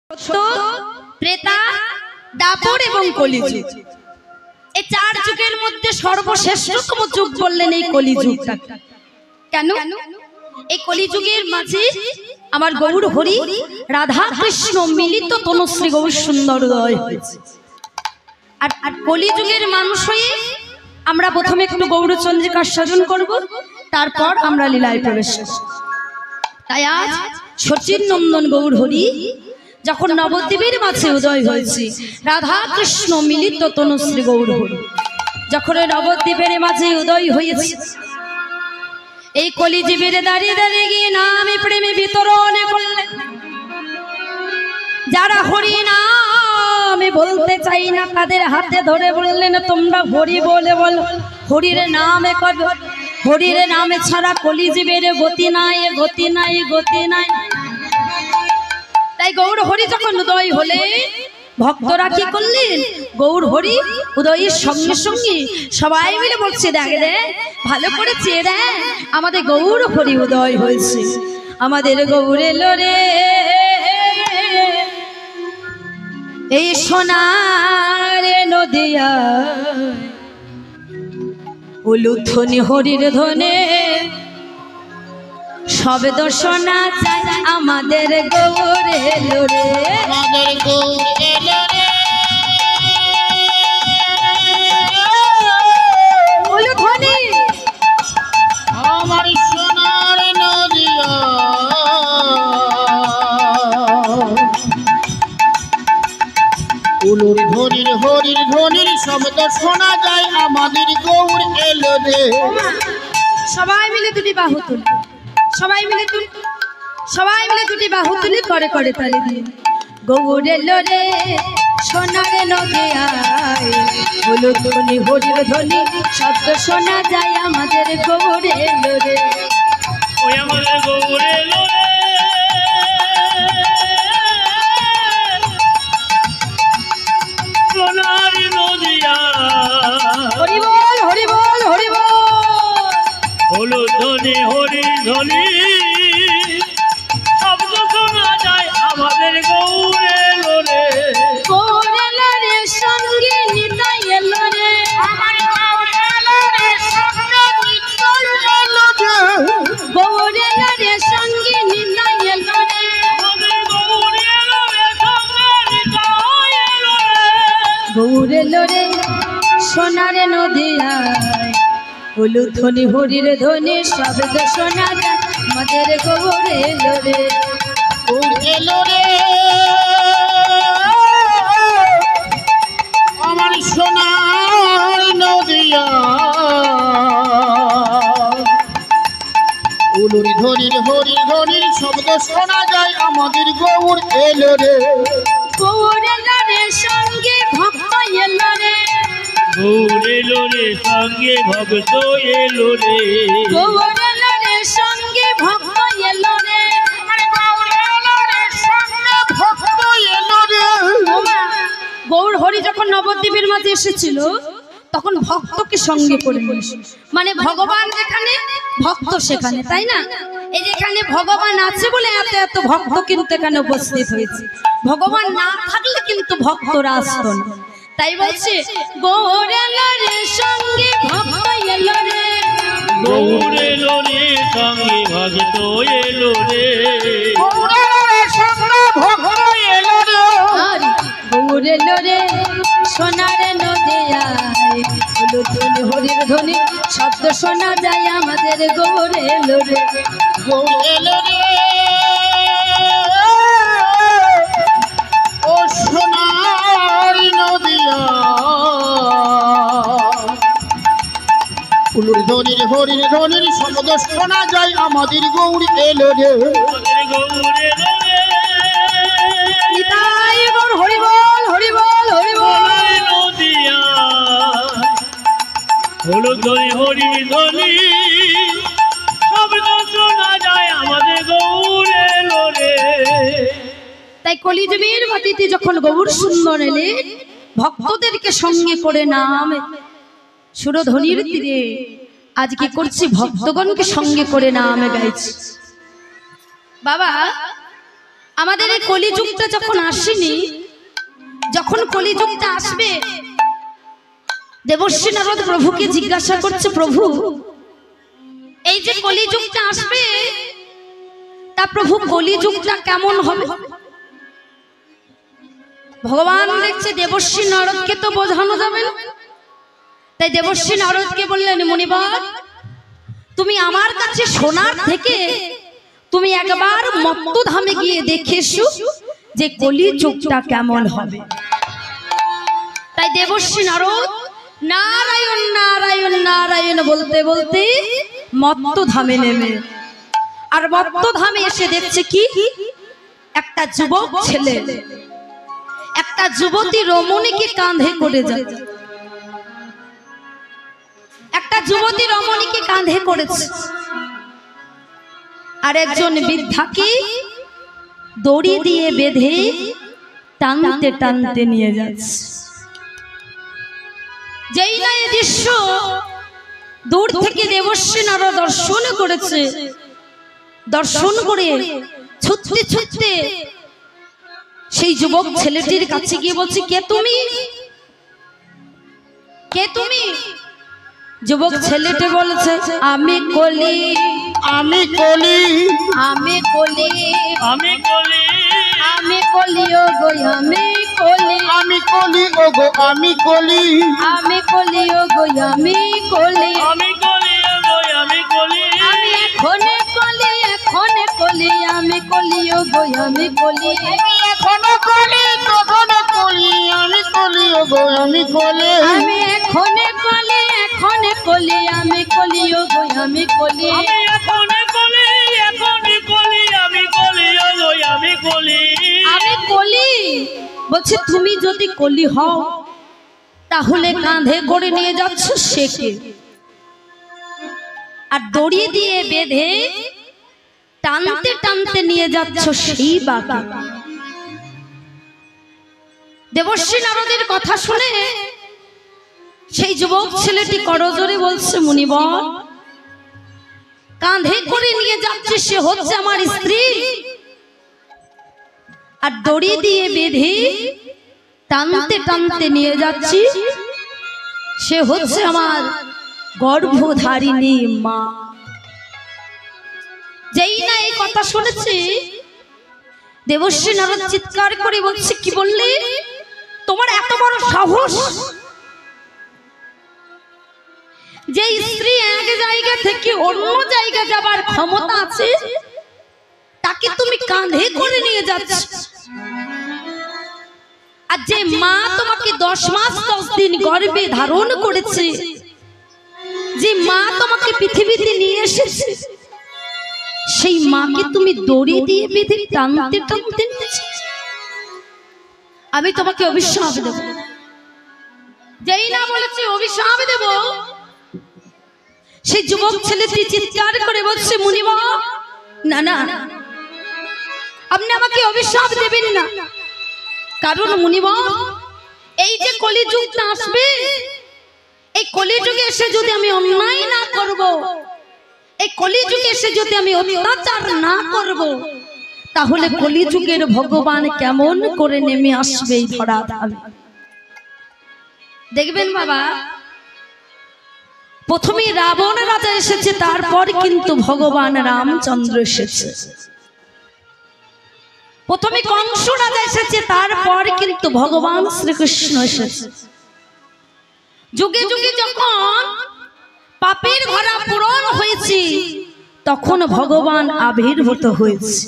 त्रेता दापर एवं कलिजुग এই চার যুগের মধ্যে সর্বশ্রেষ্ঠতম যুগ বললেন এই কলিযুগটা। কেন? এই কলিযুগের মাঝে আমার গৌর হরি রাধা কৃষ্ণ মিলিত তনুশ্রী গৌর সুন্দর উদয় হয়েছে। আর কলিযুগের মানুষ হয়ে আমরা প্রথমে একটু গৌরচন্দ্রিকার সাধন করব, তারপর আমরা লীলায় প্রবেশ করব। তাই আজ শচীন নন্দন গৌর হরি যখন নবদ্বীপের মাঝে উদয় হয়েছে, রাধা কৃষ্ণ মিলিত তনুশ্রী গৌর হরি যখন নবদ্বীপের মাঝে উদয় হয়েছে, এই কলিযুগের দাঁড়িয়ে দাঁড়িয়ে গিয়ে নামে প্রেমে বিতরণ করলেন। যারা হরি নামে বলতে চাই না তাদের হাতে ধরে বললেন তোমরা হরি বলে বলো, হরির নামে কবে, হরির নামে ছাড়া কলিযুগের গতি নাই, গতি নাই, গতি নাই। তাই গৌর হরি যখন উদয় হলে ভক্তরা কি করলেন? গৌর হরি উদয়ের সঙ্গে সঙ্গে সবাই মিলে বলছে দেখ রে, ভালো করে চেয়ে দেখ, আমাদের গৌর হরি উদয় হয়েছে, আমাদের গৌর এলো রে, এই সোনার নদিয়া উলুধ্বনি হরির ধ্বনে শব্দ শোনা যায়, আমাদের গৌর এলো রে, আমাদের গৌর এলো রে, উলুধ্বনি আমার সোনার নদিয়া উলুর ধ্বনির হরির ধ্বনির শব্দ শোনা যায়, আমাদের গৌর এলো রে। সবাই মিলে দুটি বাহু তুলি, সবাই মিলে তুলি, সবাই মিলে দুটি বাহু তুলি করে করে তালি দিয়ে গৌর এলো রে, সোনার নদিয়ায় উলুধ্বনি হরির ধ্বনি শব্দ শোনা যায়, আমাদের গৌর এলো রে, ওই আমাদের গৌর এলো রে, সোনার নদিয়া হরি বল, হরি বল, হরি বল, হলো ধ্বনি হরি ধ্বনি শব্দ শোনা যায়, আমাদের গৌর এলো রে, গৌর এলো রে, সঙ্গে নিতাই এলো রে, আমার গৌর এলো রে, শব্দ নিতাই এলো রে, গৌর এলো রে, সঙ্গে নিতাই এলো রে, আমাদের গৌর এলো রে, শব্দ নিতাই এলো রে, গৌর এলো রে, সোনার নদিয়ায় উলুধ্বনি হরির ধ্বনি শব্দ শোনা যায়, আমাদের গৌর এলো রে, গৌর এলো রে, আমার সোনার নদিয়া উলুর ধ্বনির হরির ধ্বনির শব্দ শোনা যায়, আমাদের গৌর এলো রে, গৌর এলো রে, সঙ্গে ভক্ত এলো রে, গৌর এলো রে, সঙ্গে ভক্ত এলো রে, গৌর এলো রে, সঙ্গে ভক্ত এলো রে, আমার গৌর এলো রে, সঙ্গে ভক্ত এলো রে। গৌর হরি যখন নবদ্বীপের মাঝে এসেছিল তখন ভক্তকে সঙ্গে করে নিয়েছে, মানে ভগবান যেখানে ভক্ত সেখানে, তাই না? এই যেখানে ভগবান আছে বলে এত এত ভক্ত কিন্তু এখানে উপস্থিত হয়েছে, ভগবান না থাকলে কিন্তু ভক্তরা আসতো না। তাই বলছে গৌর এলো রে, সঙ্গে ভক্ত এলো রে, গৌর এলো রে, সঙ্গে ভক্ত এলো রে, গৌর এলো রে, সঙ্গে ভক্ত এলো রে, গৌর এলো রে, সোনার নদিয়ায় উলুধ্বনি হরির ধ্বনি শব্দ শোনা যায়, আমাদের গৌর এলো রে, গৌর এলো রে, ও সোনার নদিয়া উলুর ধ্বনির হরির ধ্বনির শব্দ শোনা যায়, আমাদের গৌর এলো রে, গৌর এলো রে, নিতাই গৌর হরি বল, হরি বল, হরি বল, নদিয়া হলো ধ্বনি হরি ধ্বনি শব্দ শোনা যায়, আমাদের গৌর এলো রে। তাই কলিযুগের মাটিতে যখন গৌর সুন্দর এলেন ভক্তদেরকে সঙ্গে করে নাম সুরধ্বনির তীরে আজকে করছি ভক্তগণকে সঙ্গে করে নাম গাইছি। বাবা আমাদের এই কলিযুগটা যখন আসেনি, যখন কলিযুগটা আসবে, দেবর্ষি নারদ প্রভুকে জিজ্ঞাসা করছে, প্রভু এই যে কলিযুগটা আসবে, তা প্রভু কলিযুগটা কেমন হবে? ভগবান দেখছে দেবর্ষি নারদকে তো বোঝানো যাবে না, তাই দেবর্ষি নারদকে বললেন, মুনিবর তুমি আমার কাছে শোনার থেকে তুমি একবার মত্তধামে গিয়ে দেখে এসো যে কলিযুগটা কেমন হবে। তাই দেবর্ষি নারদ নারায়ণ নারায়ণ নারায়ণ বলতে বলতে মত্তধামে নেমে, আর মত্তধামে এসে দেখছে কি, একটা যুবক ছেলে একটা যুবতী রমণীকে কাঁধে করে যায়। একটা যুবতী রমণীকে কাঁধে করেছে, আর একজন বৃদ্ধাকে দড়ি দিয়ে বেঁধে টানতে টানতে নিয়ে যাচ্ছে। যেই না এই দৃশ্য দূর থেকে দেবর্ষি নারদ দর্শন করেছে, দর্শন করে ছুটতে ছুটতে সেই যুবক ছেলেটির কাছে গিয়ে বলছে, কে তুমি, কে তুমি? যুবক ছেলেটি বলছে, আমি কলি, আমি কলি, আমি কলি, আমি কলি, আমি কলি ও গো আমি কলি, আমি কলি ও গো আমি কলি, আমি কলি ও গো আমি কলি, আমি কলি ও গো আমি কলি, আমি এখনে কলি, এখনে কলি, আমি কলি ও গো আমি কলি, আমি এখনো কলি তখনো কলি, আমি কলি ও গো আমি কলি, আমি এখনে কলি, এখনে কলি, আমি কলি ও গো আমি কলি, আমি এখনো কলি, এখনো কলি, আমি কলি ও গো আমি কলি, আমি কলি। বলছে তুমি যদি কলি হও তাহলে কাঁধে করে নিয়ে যাচ্ছ সে কে? আর দড়ি দিয়ে বেঁধে টানতে টানতে নিয়ে যাচ্ছ সেই বাবা। দেবর্ষি নারদের কথা শুনে সেই যুবক ছেলেটি করজোরে বলছে, মুনিবর কাঁধে করে নিয়ে যাচ্ছে সে হচ্ছে আমার স্ত্রী, আর দড়ি দিয়ে বেঁধে টানতে টানতে নিয়ে যাচ্ছি সে হচ্ছে আমার গর্ভধারিণী মা। যেই না এই কথা শুনেছি দেবর্ষি নারদ চিৎকার করে বলছে, কি বললে? তোমার এত বড় সাহস যে স্ত্রী এক জায়গা থেকে অন্য জায়গা যাবার ক্ষমতা আছে, তাকে তুমি কাঁধে করে নিয়ে যাচ্ছ। আর যে মা তোমাকে 10 মাস 10 দিন গর্ভে ধারণ করেছে, যে মা তোমাকে পৃথিবীতে নিয়ে এসেছে, সেই মাকে তুমি দড়ি দিয়ে বেঁধে টানতে টানতে নিয়েছো। আমি তোমাকে অভিশাপ দেব। যেই না বলেছি অভিশাপ দেব, সেই যুবক ছেলেটি চিৎকার করে বলছে, মুনিবর না না, আপনি আমাকে অভিশাপ দেবেন না, কারণ মুনিবর এই যে কলিযুগটা আসবে, এই কলিযুগে এসে যদি আমি অন্যায় না করব, এই কলিযুগে এসে যদি আমি অত্যাচার না করব, তাহলে কলিযুগের ভগবান কেমন করে নেমে আসবে এই ধরাধামে। দেখবেন বাবা, প্রথমে রাবণ রাজা এসেছে, তারপর কিন্তু ভগবান রামচন্দ্র এসেছে। প্রথমে কংস রাজা এসেছে, তারপর কিন্তু ভগবান শ্রীকৃষ্ণ এসেছে। যুগে যুগে যখন পাপের ভরা পূরণ হয়েছে, তখন ভগবান আবির্ভূত হয়েছে।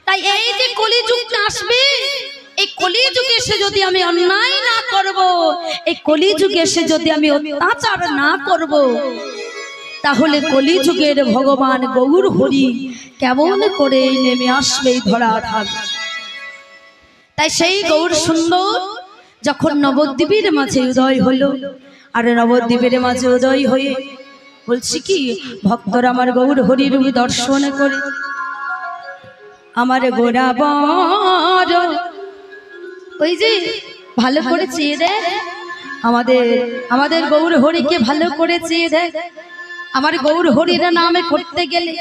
তাই এই যে কলিযুগটা আসবে, এই কলিযুগে এসে যদি আমি অন্যায় না করব, এই কলিযুগে এসে যদি আমি অত্যাচার না করব, তাহলে কলিযুগের ভগবান গৌর হরি কেমন করে নেমে আসবে এই ধরাধামে। তাই সেই গৌর সুন্দর যখন নবদ্বীপের মাঝে উদয় হলো, আর নবদ্বীপের মাঝে উদয় হয়ে বলছি কি, ভক্তরা আমার গৌর হরির দর্শন করে আমার গোরাবর, ওই যে ভালো করে চেয়ে দেয়, আমাদের গৌর হরিকে ভালো করে চেয়ে দেয়। আমার গৌর হরির নামে করতে গেলে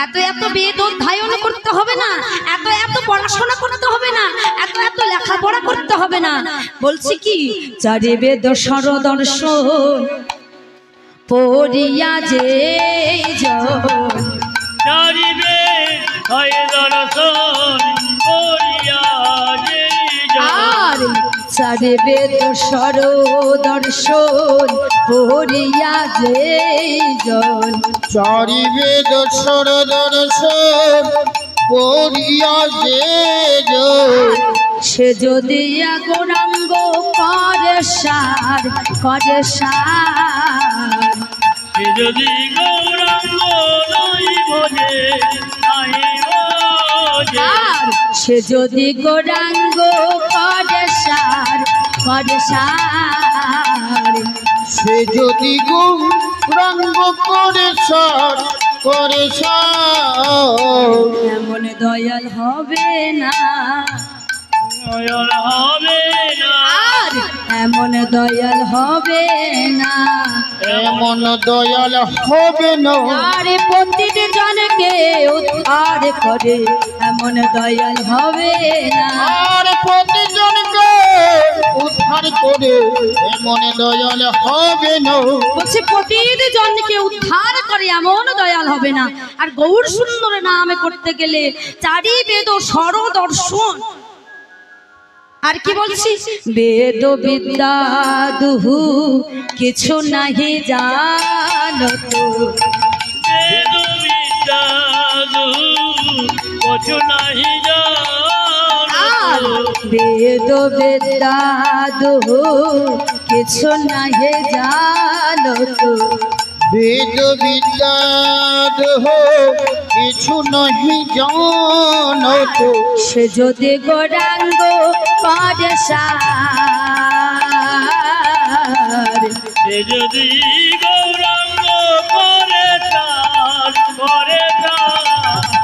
এত এত বেদ অধ্যয়ন করতে হবে না, এত এত পড়াশোনা করতে হবে না, এত এত লেখাপড়া করতে হবে না। বলছি কি চারি বেদ সরদর্শন পড়িয়া যে চারি বেদ সরদর্শন পড়িয়া যে আর চারি বেদ সরদর্শন পড়িয়া যে চারি বেদ সরদর্শন পড়িয়া যে সে যদি গৌরাঙ্গ করে সার সে যদি গৌরাঙ্গ নাই ভজে নাই ভজে আর সে যদি গৌরাঙ্গ করে সার সে যদি গৌরাঙ্গ করে সার এমন দয়াল হবে না, দয়াল হবে না আর এমন দয়াল হবে না, এমন দয়াল হবে না। আরে প্রতিটি জনকে উদ্ধার করে এমন দয়াল হবে না, আর প্রতিজনকে উদ্ধার করে এমন দয়াল হবে না। বলছে প্রতিটি জনকে উদ্ধার করে এমন দয়াল হবে না। আর গৌর সুন্দর নামে করতে গেলে চারি বেদ সরদর্শন। আর কি বলছি বেদ বিদ্যা দুহু কিছু নাহি জানত, বেদ বিদ্যা কিছু নাহি আর জানো বেদ বিদ্যা দুহু কিছু নাহি জানত, বেদ বিদ্যা কিছু নহি জানত। সে যদি গৌরাঙ্গ করে সার, সে যদি গৌরাঙ্গ করে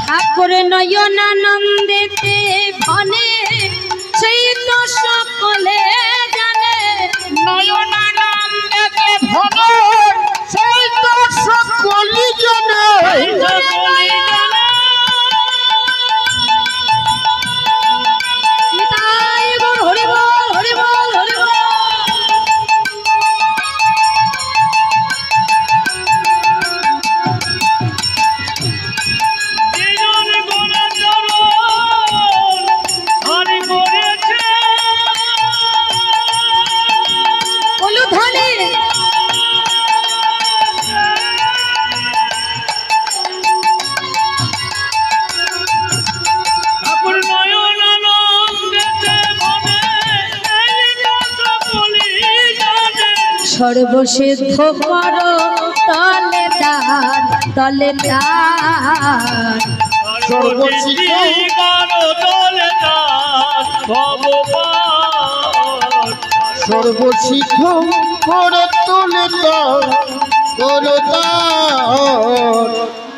ঠাকুর নয়নানন্দেতে ভনে সেই তো সকলে জানে, নয়নানন্দেতে ভন সেই তো সকলি জানে। নিতাই গৌর হরি বল হরি বল হরি বল। ধনে সর্বসিদ্ধ কর তলে দান তলে দান, সর্বসিদ্ধ সর্বসিদ্ধ করে তোলে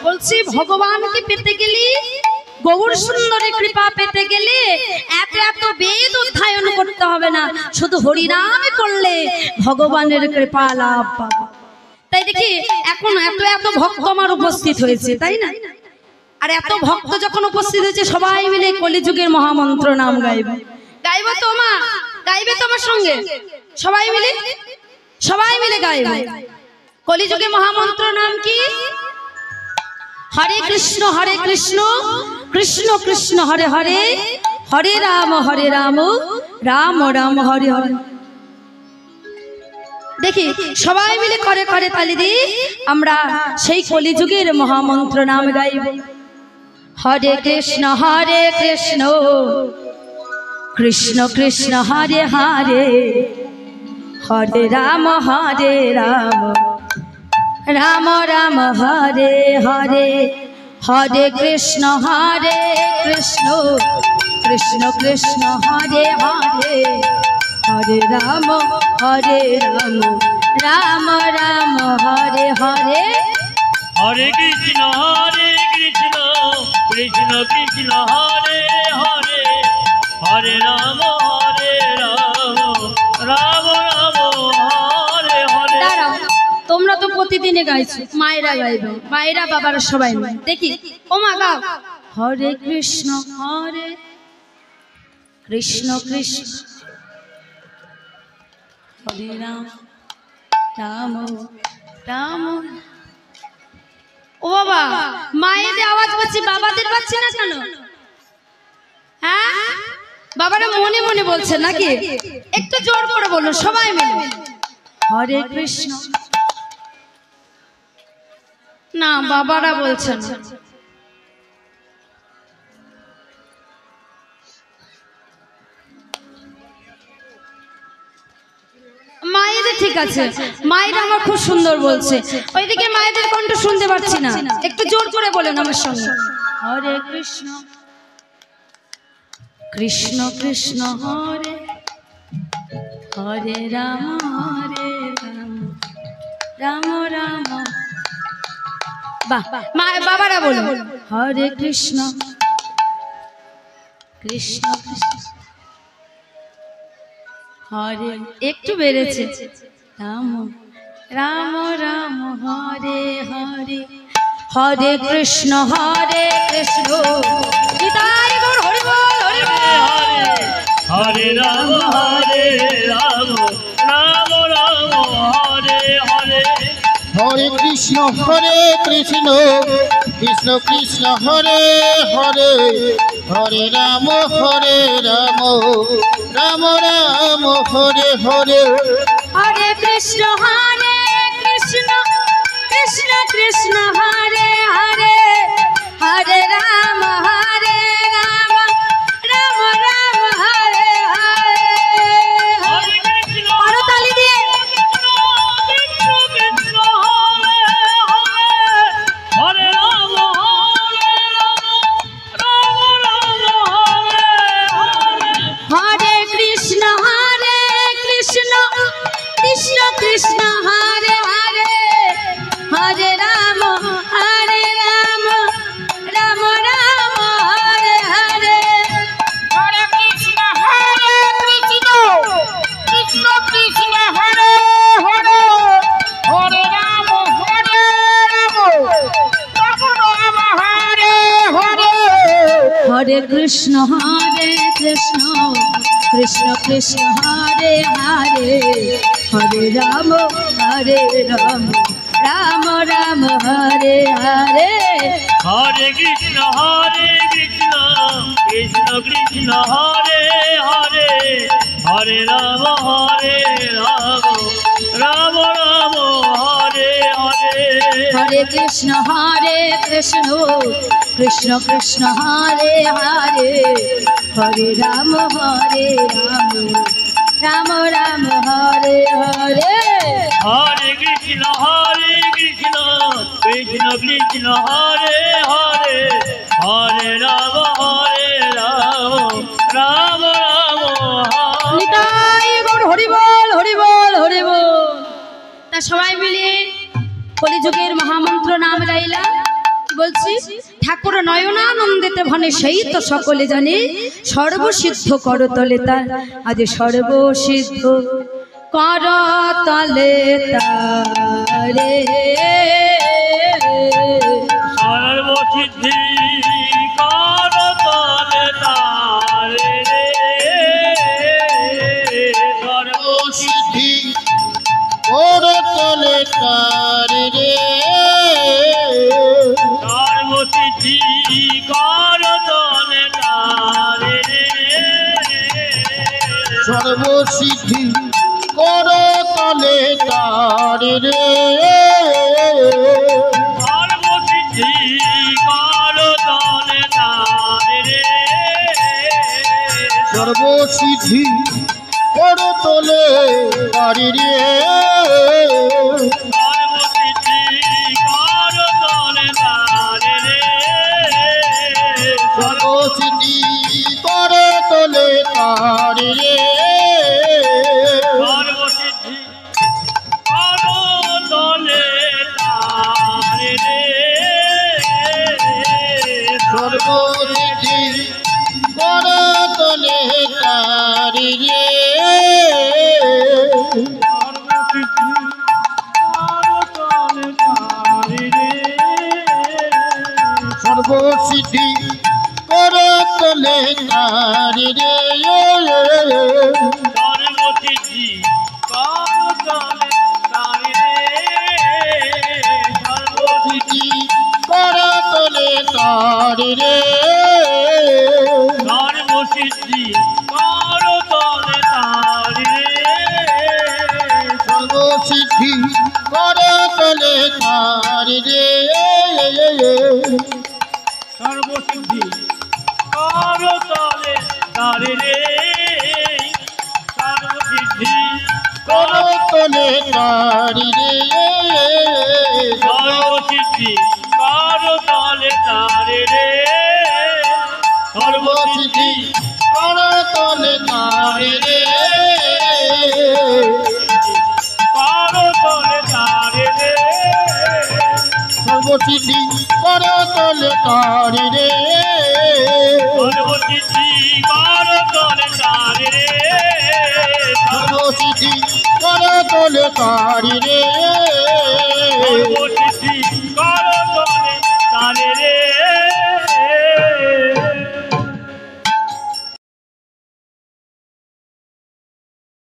বলছি ভগবানকে পেতে গেলি গৌর সুন্দরের কৃপা পেতে গেলে এত এত বেদ অধ্যয়ন করতে হবে না, শুধু হরিনামে করলে ভগবানের কৃপা লাভ পাবো। তাই দেখি এখন এত এত ভক্ত আমার উপস্থিত হয়েছে, তাই না? আর এত ভক্ত যখন উপস্থিত হয়েছে সবাই মিলে কলিযুগের মহামন্ত্র নাম গাইবে। গাইবো তো মা, গাইবে তোমার সঙ্গে সবাই মিলে গাইবে। কলিযুগের মহামন্ত্র নাম কি? হরে কৃষ্ণ কৃষ্ণ কৃষ্ণ হরে হরে, হরে রাম রাম রাম হরে হরে। দেখি সবাই মিলে করে করে তালি দিই, আমরা সেই কলিযুগের মহামন্ত্র নাম গাইব। হরে কৃষ্ণ কৃষ্ণ কৃষ্ণ হরে হরে, হরে রাম রাম রাম হরে হরে, হরে কৃষ্ণ কৃষ্ণ কৃষ্ণ হরে হরে, হরে রাম রাম রাম হরে হরে। হরে কৃষ্ণ কৃষ্ণ কৃষ্ণ হরে হরে, হরে রাম রাম রাম রাম হরে হরে। দাঁড়াও, তোমরা তো প্রতি প্রতিদিনে গাইছো, মায়েরা গাইবে, মায়েরা বাবারা সবাই মিলে। দেখি ও মা গাও। হরে কৃষ্ণ হরে কৃষ্ণ কৃষ্ণ হরে রাম রাম রাম। ও বাবা, মায়েদের আওয়াজ পাচ্ছি, বাবাদের পাচ্ছি না কেন? হ্যাঁ, বাবারা মনে মনে বলছে নাকি? একটু জোর করে বলো সবাই মিলে। হরে কৃষ্ণ। না, বাবারা বলছেন। মায়েদের ঠিক আছে, মায়েরা আমার খুব সুন্দর বলছে। ওইদিকে মায়েদের কণ্ঠ শুনতে পাচ্ছি না, একটু জোর করে বলেন আমার সঙ্গে। হরে কৃষ্ণ কৃষ্ণ কৃষ্ণ হরে হরে রাম হরে রাম রাম রাম। বাহ, মা বাবারা বলো হরে কৃষ্ণ কৃষ্ণ কৃষ্ণ হরে, একটু বেড়েছে, রাম রাম রাম হরে হরে হরে কৃষ্ণ নিতাই গৌর হরি বল হরি বল। হরে রাম রাম রাম হরে হরে। হরে কৃষ্ণ কৃষ্ণ কৃষ্ণ হরে হরে হরে রাম রাম রাম রাম হরে হরে। হরে কৃষ্ণ কৃষ্ণ কৃষ্ণ কৃষ্ণ হরে হরে হরে রাম রাম রাম হরে হরে। আরো তালি দিয়ে হরে রাম হরে কৃষ্ণ কৃষ্ণ কৃষ্ণ কৃষ্ণ হরে হরে হরে রাম রাম রাম হরে হরে। হরে কৃষ্ণ কৃষ্ণ কৃষ্ণ কৃষ্ণ হরে হরে হরে রাম রাম রাম হরে হরে। হরে কৃষ্ণ কৃষ্ণ কৃষ্ণ কৃষ্ণ হরে হরে হরে রাম রাম রাম হরে হরে। হরে কৃষ্ণ কৃষ্ণ কৃষ্ণ হরে হরে হরে রাম রাম রাম হরে হরে। হরে কৃষ্ণ কৃষ্ণ কৃষ্ণ কৃষ্ণ হরে হরে হরে রাম রাম রাম হরে হরে। হরে কৃষ্ণ কৃষ্ণ কৃষ্ণ কৃষ্ণ হরে হরে হরে রাম রাম রাম হরে। নিতাই গৌর হরি বল হরি বল হরি বল। তা সবাই মিলে কলিযুগের মহামন্ত্র নাম লাইলা বলছি। ঠাকুর নয়নানন্দিতে ভনে সেই তো সকলে জানে, সর্বসিদ্ধ করতলে তার আজ সর্বসিদ্ধ করতলে তারে। সর্বসিদ্ধি করতলে তারে সর্বসিদ্ধি করতলে তারে রে। সর্বসিদ্ধি করতলে তারে সর্বসিদ্ধি করতলে তারে রে। সর্বসিদ্ধি করতলে তারে সর্বসিদ্ধি করতলে তারে রে। সর্বসিদ্ধি করতলে তারে সর্বসিদ্ধি করতলে তারে রে। সর্বসিদ্ধি করতলে তারে সর্বসিদ্ধি করতলে তারে রে। সর্বসিদ্ধি করতলে সর্বসিদ্ধি করো তলে তারি রে সর্বসিদ্ধি করো তোলে তারি রে সর্বসিদ্ধি করো তলে তারি রে সর্বসিদ্ধি করো তোলে তারি রে সর্বসিদ্ধি করো তলে তারি রে সর্বসিদ্ধি করো তোলে তারি রে সর্বসিদ্ধি করো তলে তারি রে সর্বসিদ্ধি করো তোলে তারি রে করো তলে তারি রে সর্বসিদ্ধি করো তোলে তারি রে সর্বসিদ্ধি করো তলে তারি রে সর্বসিদ্ধি করো তোলে তারি রে